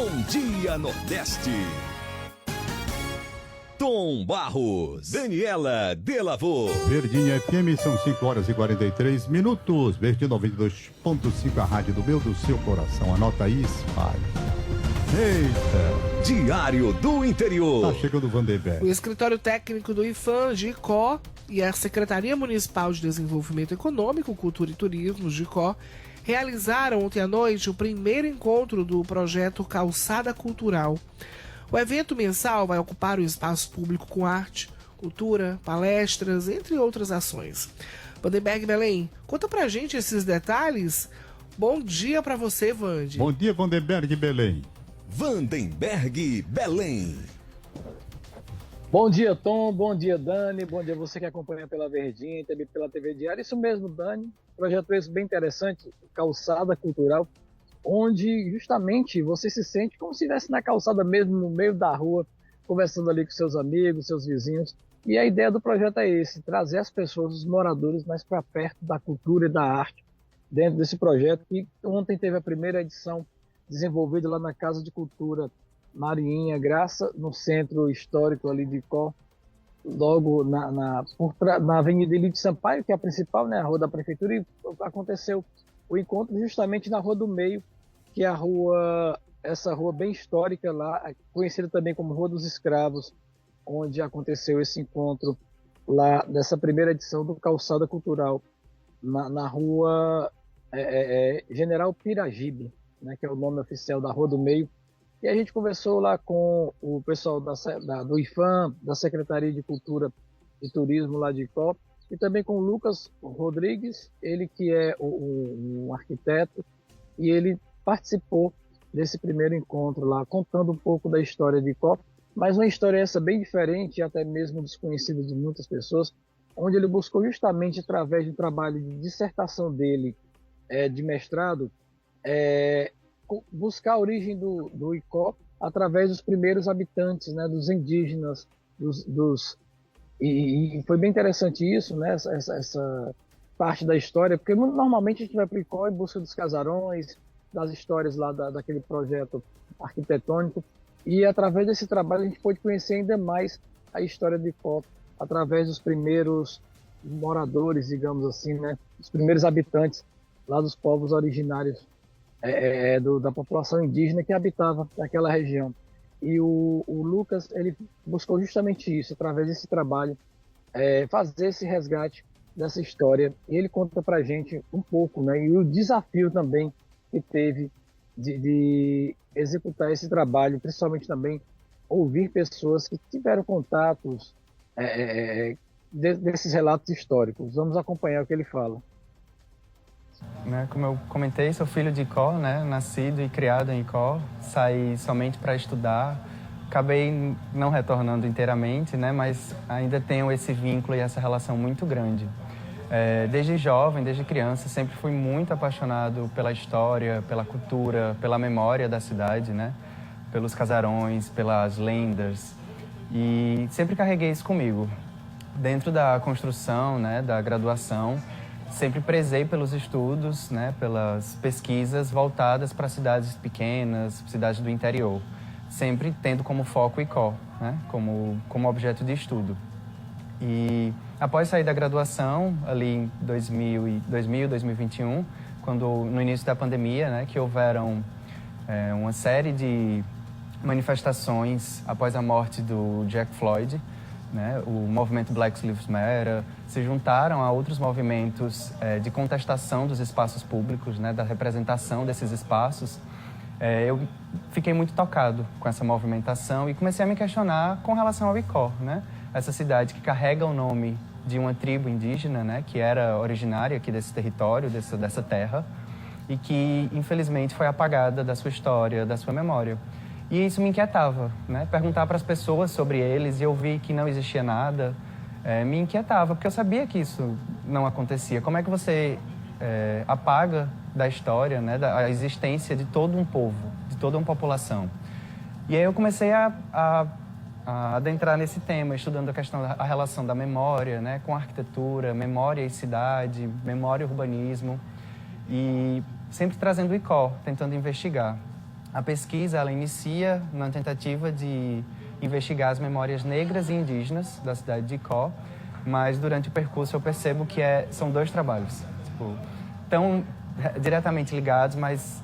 Bom Dia Nordeste. Tom Barros, Daniela Delavô. Verdinha FM, são 5 horas e 43 minutos. Verdinha 92.5, a rádio do meu, do seu coração. Anota aí, espalhe. Eita! Diário do Interior. Tá chegando o Vanderberg. O escritório técnico do IFAM, GICO, e a Secretaria Municipal de Desenvolvimento Econômico, Cultura e Turismo, GICO, realizaram ontem à noite o primeiro encontro do projeto Calçada Cultural. O evento mensal vai ocupar o espaço público com arte, cultura, palestras, entre outras ações. Vandenberg Belém, conta pra gente esses detalhes. Bom dia pra você, Vande. Bom dia, Vanderberg Belém. Vandenberg Belém. Bom dia, Tom. Bom dia, Dani. Bom dia você que acompanha pela Verdinha e também pela TV Diário. Isso mesmo, Dani. Projeto esse bem interessante, Calçada Cultural, onde justamente você se sente como se estivesse na calçada mesmo, no meio da rua, conversando ali com seus amigos, seus vizinhos. E a ideia do projeto é esse, trazer as pessoas, os moradores, mais para perto da cultura e da arte, dentro desse projeto, que ontem teve a primeira edição desenvolvida lá na Casa de Cultura Marinha Graça, no centro histórico ali de Icó, logo na Avenida Elide Sampaio, que é a principal, né, a rua da prefeitura, e aconteceu o encontro justamente na Rua do Meio, que é essa rua bem histórica lá, conhecida também como Rua dos Escravos, onde aconteceu esse encontro lá dessa primeira edição do Calçada Cultural, na rua General Piragibe, né, que é o nome oficial da Rua do Meio. E a gente conversou lá com o pessoal do IFAM, da Secretaria de Cultura e Turismo lá de Icó, e também com o Lucas Rodrigues, ele que é um arquiteto, e ele participou desse primeiro encontro lá, contando um pouco da história de Icó, mas uma história essa bem diferente, até mesmo desconhecida de muitas pessoas, onde ele buscou justamente, através do trabalho de dissertação dele, de mestrado, buscar a origem do Icó através dos primeiros habitantes, né, dos indígenas, e foi bem interessante isso, né, essa parte da história, porque normalmente a gente vai para o Icó em busca dos casarões, das histórias lá daquele projeto arquitetônico, e através desse trabalho a gente pôde conhecer ainda mais a história de Icó, através dos primeiros moradores, digamos assim, né, os primeiros habitantes lá dos povos originários da população indígena que habitava naquela região. E o Lucas, ele buscou justamente isso, através desse trabalho, fazer esse resgate dessa história. E ele conta pra gente um pouco, né, e o desafio também que teve de executar esse trabalho, principalmente também ouvir pessoas que tiveram contatos desses relatos históricos. Vamos acompanhar o que ele fala. Como eu comentei, sou filho de Icó, né? Nascido e criado em Icó, saí somente para estudar, acabei não retornando inteiramente, né? Mas ainda tenho esse vínculo e essa relação muito grande. Desde jovem, desde criança, sempre fui muito apaixonado pela história, pela cultura, pela memória da cidade, né? Pelos casarões, pelas lendas, e sempre carreguei isso comigo. Dentro da construção, né, da graduação, sempre prezei pelos estudos, né, pelas pesquisas voltadas para cidades pequenas, cidades do interior, sempre tendo como foco Icó, né, como objeto de estudo. E após sair da graduação, ali em 2021, quando no início da pandemia, né, que houveram uma série de manifestações após a morte do George Floyd, né, o movimento Black Lives Matter, se juntaram a outros movimentos de contestação dos espaços públicos, né, da representação desses espaços. Eu fiquei muito tocado com essa movimentação e comecei a me questionar com relação ao Icó, né, essa cidade que carrega o nome de uma tribo indígena, né, que era originária aqui desse território, dessa terra, e que infelizmente foi apagada da sua história, da sua memória. E isso me inquietava, né? Perguntar para as pessoas sobre eles e ouvir que não existia nada, me inquietava, porque eu sabia que isso não acontecia. Como é que você apaga da história, né, da existência de todo um povo, de toda uma população? E aí eu comecei a adentrar nesse tema, estudando a questão da relação da memória, né, com a arquitetura, memória e cidade, memória e urbanismo, e sempre trazendo o Icó, tentando investigar. A pesquisa, ela inicia na tentativa de investigar as memórias negras e indígenas da cidade de Icó, mas durante o percurso eu percebo que são dois trabalhos, tão diretamente ligados, mas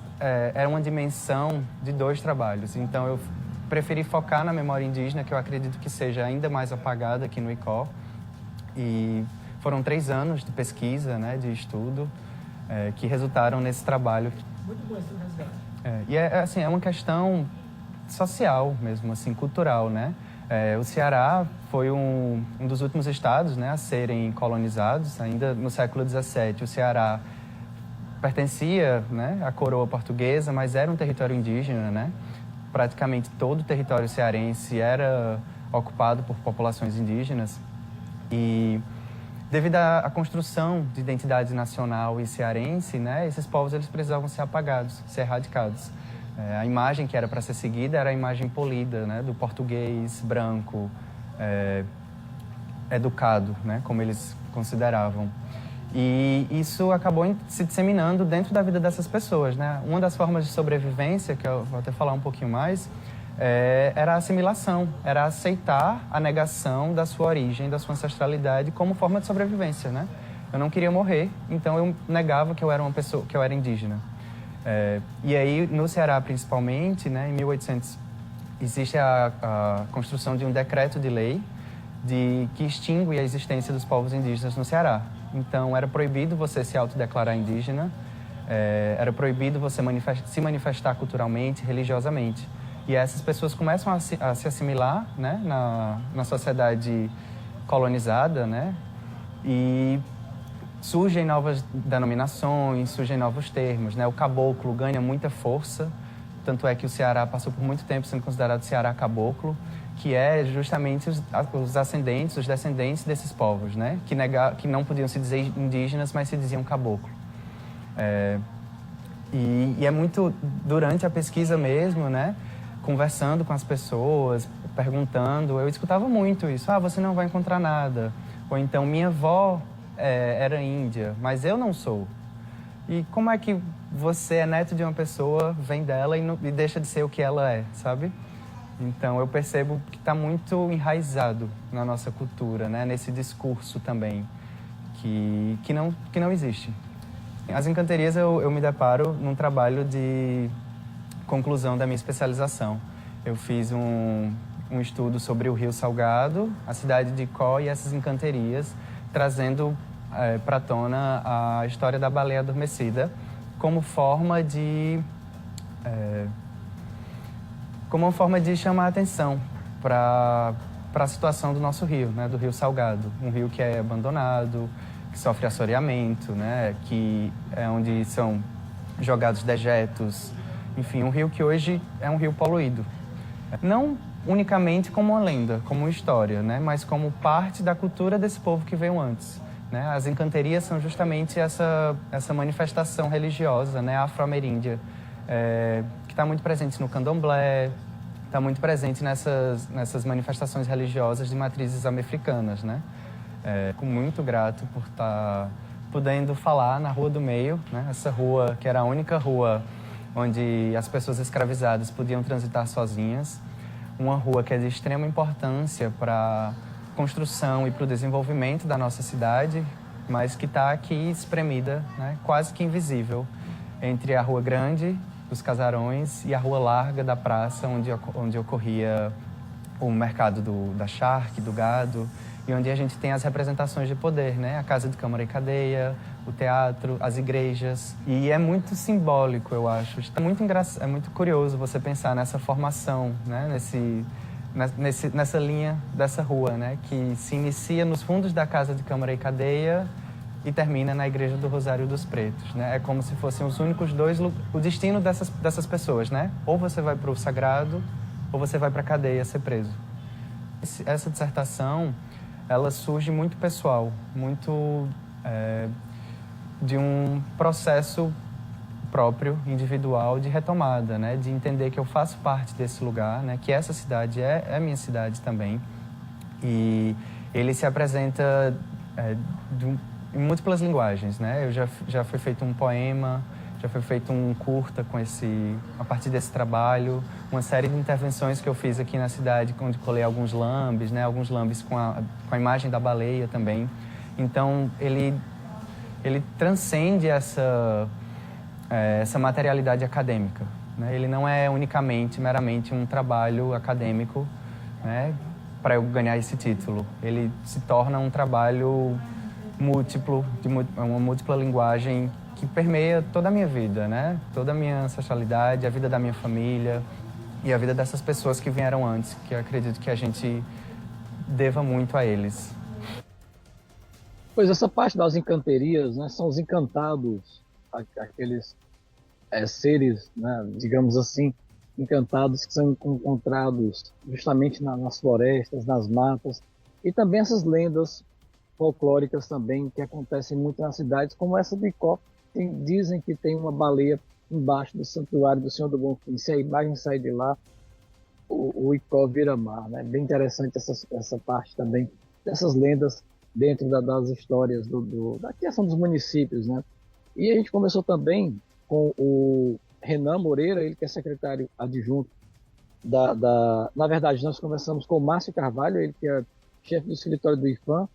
é uma dimensão de dois trabalhos. Então eu preferi focar na memória indígena, que eu acredito que seja ainda mais apagada aqui no Icó. E foram 3 anos de pesquisa, né, de estudo, que resultaram nesse trabalho. Muito bom esse resgate. E assim, é uma questão social mesmo, assim, cultural, né? O Ceará foi um dos últimos estados, né, a serem colonizados. Ainda no século XVII, o Ceará pertencia, né, à coroa portuguesa, mas era um território indígena, né? Praticamente todo o território cearense era ocupado por populações indígenas. E devido à construção de identidade nacional e cearense, né, esses povos eles precisavam ser apagados, ser erradicados. A imagem que era para ser seguida era a imagem polida, né, do português branco, educado, né, como eles consideravam. E isso acabou se disseminando dentro da vida dessas pessoas, né? Uma das formas de sobrevivência, que eu vou até falar um pouquinho mais, era a assimilação, era aceitar a negação da sua origem, da sua ancestralidade como forma de sobrevivência, né? Eu não queria morrer, então eu negava que eu era uma pessoa, que eu era indígena. E aí, no Ceará principalmente, né, em 1800, existe a construção de um decreto de lei que extingue a existência dos povos indígenas no Ceará. Então, era proibido você se autodeclarar indígena, era proibido você se manifestar culturalmente, religiosamente. E essas pessoas começam a se assimilar, né, na sociedade colonizada, né, e surgem novas denominações, surgem novos termos, né? O caboclo ganha muita força, tanto é que o Ceará passou por muito tempo sendo considerado Ceará caboclo, que é justamente os descendentes desses povos, né? Que não podiam se dizer indígenas, mas se diziam caboclo. E é muito durante a pesquisa mesmo, né? Conversando com as pessoas, perguntando, eu escutava muito isso. Você não vai encontrar nada. Ou então, minha avó era índia, mas eu não sou. E como é que você é neto de uma pessoa, vem dela e deixa de ser o que ela é, sabe? Então, eu percebo que está muito enraizado na nossa cultura, né? Nesse discurso também, que não existe. As encanterias eu me deparo num trabalho de conclusão da minha especialização. Eu fiz um estudo sobre o Rio Salgado, a cidade de Icó e essas encanterias, trazendo para a tona a história da baleia adormecida como forma de chamar a atenção para a situação do nosso rio, né, do Rio Salgado, um rio que é abandonado, que sofre assoreamento, né, que é onde são jogados dejetos, enfim, um rio que hoje é um rio poluído. Não unicamente como uma lenda, como uma história, né, mas como parte da cultura desse povo que veio antes. Né? As encanterias são justamente essa manifestação religiosa, né, afro-ameríndia, que está muito presente no candomblé, está muito presente nessas manifestações religiosas de matrizes africanas, né? Fico muito grato por estar podendo falar na Rua do Meio, né? Essa rua que era a única rua onde as pessoas escravizadas podiam transitar sozinhas, uma rua que é de extrema importância para construção e para o desenvolvimento da nossa cidade, mas que está aqui espremida, né, quase que invisível, entre a Rua Grande, dos Casarões, e a Rua Larga da praça, onde ocorria o mercado da charque, do gado, e onde a gente tem as representações de poder, né, a Casa de Câmara e Cadeia, o teatro, as igrejas. E é muito simbólico, eu acho. É muito curioso você pensar nessa formação, né, nessa linha dessa rua, né, que se inicia nos fundos da Casa de Câmara e Cadeia e termina na Igreja do Rosário dos Pretos, né? É como se fossem os únicos o destino dessas pessoas, né? Ou você vai para o sagrado, ou você vai para a cadeia ser preso. Essa dissertação, ela surge muito pessoal, muito de um processo próprio, individual, de retomada, né? De entender que eu faço parte desse lugar, né? Que essa cidade é minha cidade também. E ele se apresenta em múltiplas linguagens, né? Já foi feito um poema Já foi feito um curta a partir desse trabalho, uma série de intervenções que eu fiz aqui na cidade, onde colei alguns lambes, né? Alguns lambes com a imagem da baleia também. Então, ele transcende essa materialidade acadêmica, né? Ele não é meramente um trabalho acadêmico, né, para eu ganhar esse título. Ele se torna um trabalho múltiplo, uma múltipla linguagem que permeia toda a minha vida, né? Toda a minha ancestralidade, a vida da minha família e a vida dessas pessoas que vieram antes, que eu acredito que a gente deva muito a eles. Pois essa parte das encanterias, né, são os encantados, aqueles seres, né, digamos assim, encantados que são encontrados justamente nas florestas, nas matas, e também essas lendas folclóricas também que acontecem muito nas cidades, como essa de Icó. Dizem que tem uma baleia embaixo do santuário do Senhor do Bom Fim. Se a imagem sair de lá, o Icó vira mar, né? Bem interessante essa parte também dessas lendas dentro das histórias da criação dos municípios, né? E a gente começou também com o Renan Moreira, ele que é secretário adjunto na verdade, nós começamos com o Márcio Carvalho, ele que é chefe do escritório do IFAM,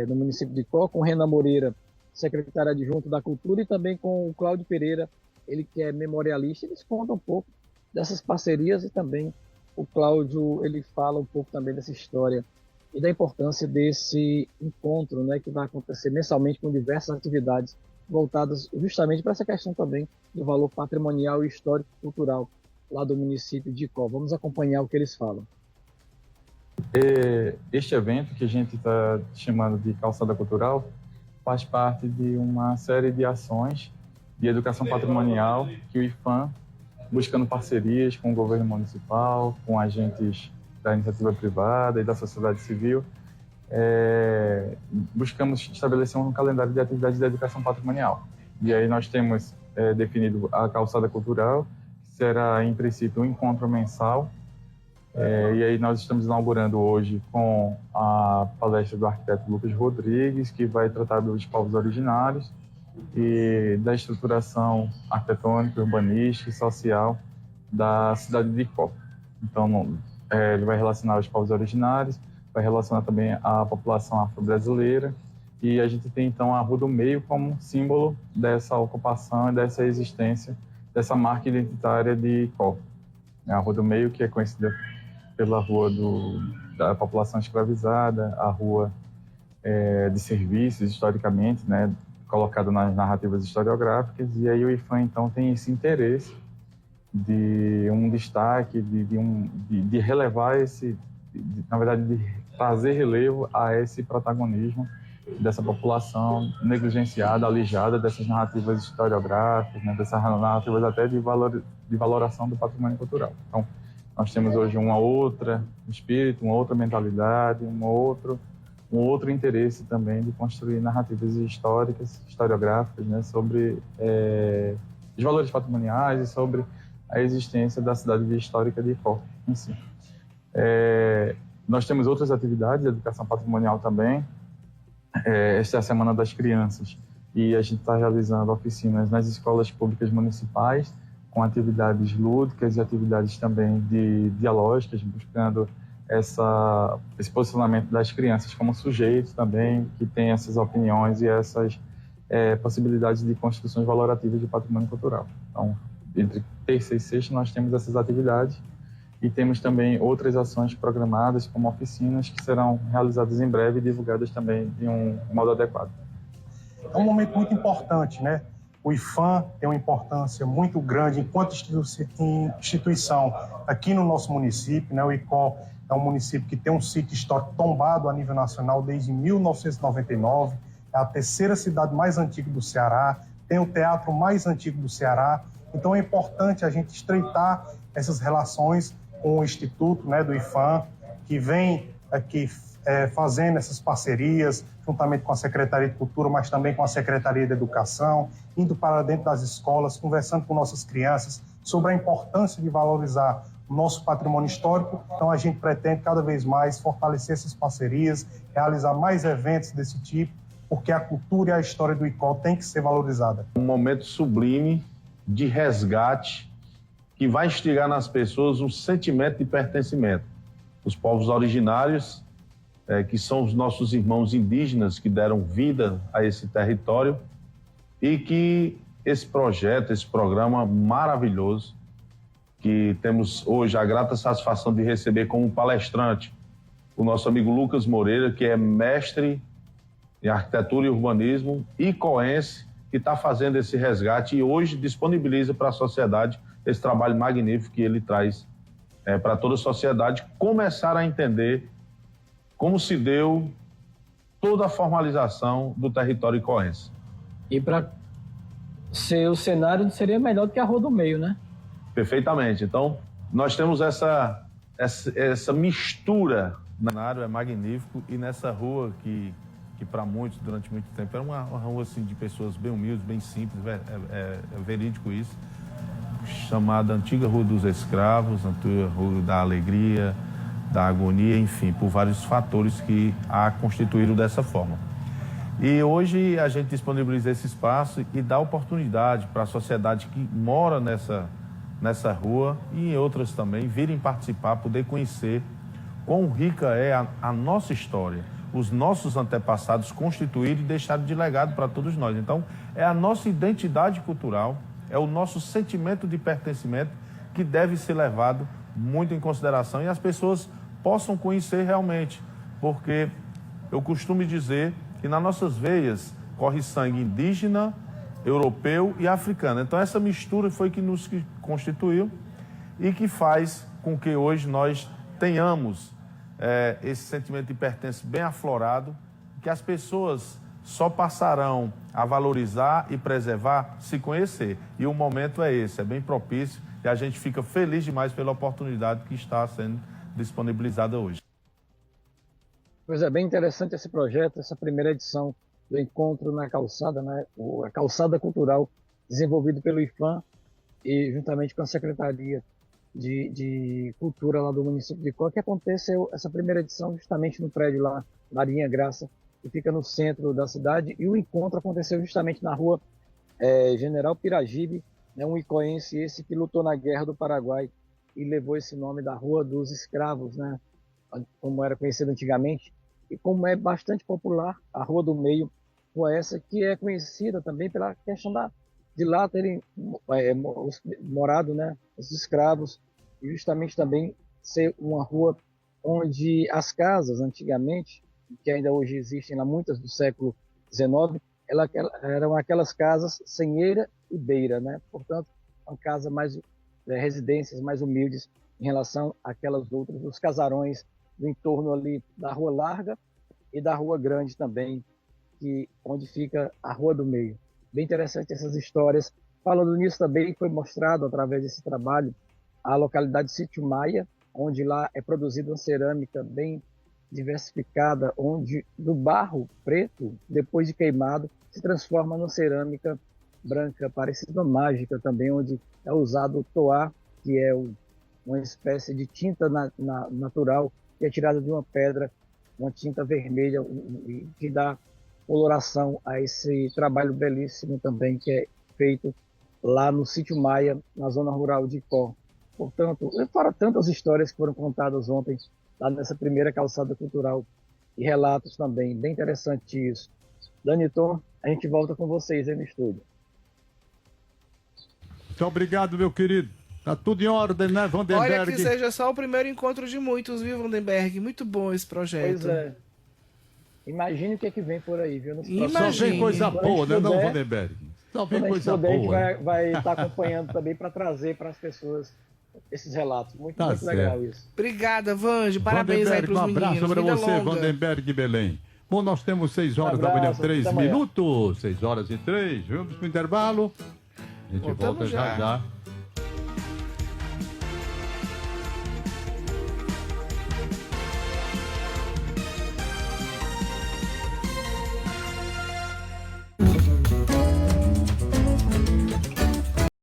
no município de Icó, com o Renan Moreira, secretário adjunto da Cultura, e também com o Cláudio Pereira, ele que é memorialista. Eles contam um pouco dessas parcerias, e também o Cláudio, ele fala um pouco também dessa história e da importância desse encontro, né, que vai acontecer mensalmente com diversas atividades voltadas justamente para essa questão também do valor patrimonial e histórico-cultural lá do município de Icó. Vamos acompanhar o que eles falam. Este evento, que a gente está chamando de Calçada Cultural, faz parte de uma série de ações de educação patrimonial que o IFAM, buscando parcerias com o governo municipal, com agentes da iniciativa privada e da sociedade civil, buscamos estabelecer um calendário de atividades de educação patrimonial. E aí nós temos definido a Calçada Cultural, que será, em princípio, um encontro mensal. E aí nós estamos inaugurando hoje com a palestra do arquiteto Lucas Rodrigues, que vai tratar dos povos originários e da estruturação arquitetônica, urbanística e social da cidade de Icó. Então, ele vai relacionar os povos originários, vai relacionar também a população afro-brasileira, e a gente tem, então, a Rua do Meio como símbolo dessa ocupação e dessa existência, dessa marca identitária de Icó. A Rua do Meio, que é conhecida pela rua da população escravizada, a rua de serviços, historicamente, né, colocada nas narrativas historiográficas, e aí o IFAM, então, tem esse interesse de um destaque, de relevar na verdade, de trazer relevo a esse protagonismo dessa população negligenciada, alijada dessas narrativas historiográficas, né, dessas narrativas até de valoração do patrimônio cultural. Então, nós temos hoje um outro espírito, uma outra mentalidade, um outro interesse também de construir narrativas históricas, historiográficas, né, sobre os valores patrimoniais e sobre a existência da cidade histórica de Icó em si. Nós temos outras atividades de educação patrimonial também. Esta é a Semana das Crianças, e a gente está realizando oficinas nas escolas públicas municipais, com atividades lúdicas e atividades também dialógicas, buscando esse posicionamento das crianças como sujeitos também, que tem essas opiniões e essas possibilidades de construções valorativas de patrimônio cultural. Então, entre terça e sexta nós temos essas atividades, e temos também outras ações programadas, como oficinas, que serão realizadas em breve e divulgadas também de um modo adequado. É um momento muito importante, né? O IFAM tem uma importância muito grande enquanto instituição aqui no nosso município, né? O Icó é um município que tem um sítio histórico tombado a nível nacional desde 1999, é a terceira cidade mais antiga do Ceará, tem o teatro mais antigo do Ceará. Então é importante a gente estreitar essas relações com o Instituto, né, do IFAM, que vem aqui fazendo essas parcerias, juntamente com a Secretaria de Cultura, mas também com a Secretaria de Educação, indo para dentro das escolas, conversando com nossas crianças sobre a importância de valorizar o nosso patrimônio histórico. Então a gente pretende cada vez mais fortalecer essas parcerias, realizar mais eventos desse tipo, porque a cultura e a história do Icó tem que ser valorizada. Um momento sublime de resgate que vai instigar nas pessoas um sentimento de pertencimento. Os povos originários, que são os nossos irmãos indígenas que deram vida a esse território, e que esse projeto, esse programa maravilhoso, que temos hoje a grata satisfação de receber como palestrante o nosso amigo Lucas Moreira, que é mestre em arquitetura e urbanismo, icoense, que está fazendo esse resgate e hoje disponibiliza para a sociedade esse trabalho magnífico que ele traz para toda a sociedade começar a entender como se deu toda a formalização do território icoense. E para ser o cenário seria melhor do que a Rua do Meio, né? Perfeitamente. Então, nós temos essa mistura. O cenário é magnífico e nessa rua que para muitos, durante muito tempo, era uma rua assim, de pessoas bem humildes, bem simples, é verídico isso, chamada Antiga Rua dos Escravos, Antiga Rua da Alegria, da Agonia, enfim, por vários fatores que a constituíram dessa forma. E hoje a gente disponibiliza esse espaço e dá oportunidade para a sociedade que mora nessa rua e em outras também virem participar, poder conhecer quão rica é a nossa história, os nossos antepassados constituíram e deixaram de legado para todos nós. Então, é a nossa identidade cultural, é o nosso sentimento de pertencimento que deve ser levado muito em consideração e as pessoas possam conhecer realmente, porque eu costumo dizer que nas nossas veias corre sangue indígena, europeu e africano. Então, essa mistura foi que nos constituiu e que faz com que hoje nós tenhamos esse sentimento de pertença bem aflorado, que as pessoas só passarão a valorizar e preservar se conhecer. E o momento é esse, é bem propício e a gente fica feliz demais pela oportunidade que está sendo disponibilizada hoje. Pois é, bem interessante esse projeto, essa primeira edição do Encontro na Calçada, né? A Calçada Cultural, desenvolvido pelo IFAM e juntamente com a Secretaria de Cultura lá do município de Icó, que aconteceu essa primeira edição justamente no prédio lá, Marinha Graça, que fica no centro da cidade, e o encontro aconteceu justamente na rua General Piragibe, né, um icoense esse que lutou na Guerra do Paraguai e levou esse nome da Rua dos Escravos, né, como era conhecido antigamente, e como é bastante popular, a Rua do Meio, rua essa que é conhecida também pela questão de lá terem morado, né, os escravos, e justamente também ser uma rua onde as casas, antigamente, que ainda hoje existem lá, muitas do século XIX, eram aquelas casas sem eira e beira, né? Portanto, uma casa mais, residências mais humildes em relação àquelas outras, os casarões do entorno ali da Rua Larga e da Rua Grande também, onde fica a Rua do Meio. Bem interessante essas histórias. Falando nisso também, foi mostrado através desse trabalho a localidade de Sítio Maia, onde lá é produzida uma cerâmica bem diversificada, onde do barro preto, depois de queimado, se transforma numa cerâmica branca, parecida mágica também, onde é usado o toá, que é uma espécie de tinta natural, que é tirada de uma pedra, uma tinta vermelha, que dá coloração a esse trabalho belíssimo também, que é feito lá no Sítio Maia, na zona rural de Icó. Portanto, fora tantas histórias que foram contadas ontem, lá nessa primeira calçada cultural, e relatos também, bem interessante isso. Daniton, a gente volta com vocês aí no estúdio. Muito obrigado, meu querido. Tá tudo em ordem, né, Vandenberg? Olha, que seja só o primeiro encontro de muitos, viu, Vandenberg? Muito bom esse projeto. Pois é. Imagine o que é que vem por aí, viu? Só vem coisa boa, né, não, Vandenberg? Só vem coisa boa. A gente vai estar acompanhando também para trazer para as pessoas esses relatos. Muito legal isso. Obrigada, Vange. Parabéns aí para os meninos. Um abraço para você, longa. Vandenberg Belém. Bom, nós temos 6 horas da manhã, 3 minutos. 6 horas e 3. Vamos para o intervalo. A gente volta já.